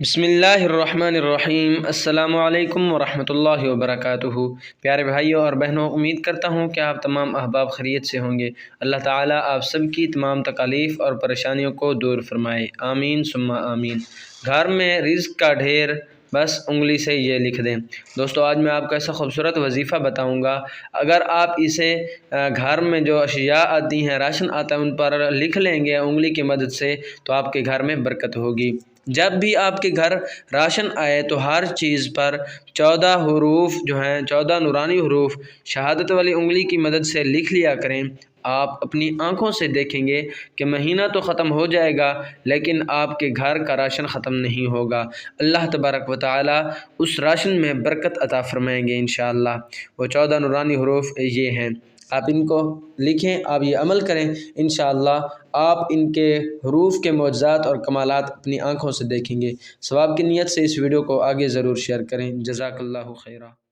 بسم اللہ الرحمن الرحیم۔ السلام علیکم ورحمۃ اللہ وبرکاتہ۔ پیارے بھائیوں اور بہنوں، امید کرتا ہوں کہ آپ تمام احباب خیریت سے ہوں گے۔ اللہ تعالیٰ آپ سب کی تمام تکالیف اور پریشانیوں کو دور فرمائے، آمین ثم آمین۔ گھر میں رزق کا ڈھیر، بس انگلی سے یہ لکھ دیں۔ دوستو، آج میں آپ کو ایسا خوبصورت وظیفہ بتاؤں گا، اگر آپ اسے گھر میں جو اشیاء آتی ہیں، راشن آتا ہے، ان پر لکھ لیں گے انگلی کی مدد سے تو آپ کے گھر میں برکت ہوگی۔ جب بھی آپ کے گھر راشن آئے تو ہر چیز پر 14 حروف جو ہیں، 14 نورانی حروف شہادت والی انگلی کی مدد سے لکھ لیا کریں۔ آپ اپنی آنکھوں سے دیکھیں گے کہ مہینہ تو ختم ہو جائے گا لیکن آپ کے گھر کا راشن ختم نہیں ہوگا۔ اللہ تبارک و تعالی اس راشن میں برکت عطا فرمائیں گے انشاءاللہ۔ وہ 14 نورانی حروف یہ ہیں، آپ ان کو لکھیں، آپ یہ عمل کریں، انشاءاللہ آپ ان کے حروف کے معجزات اور کمالات اپنی آنکھوں سے دیکھیں گے۔ ثواب کی نیت سے اس ویڈیو کو آگے ضرور شیئر کریں۔ جزاک اللہ خیرہ۔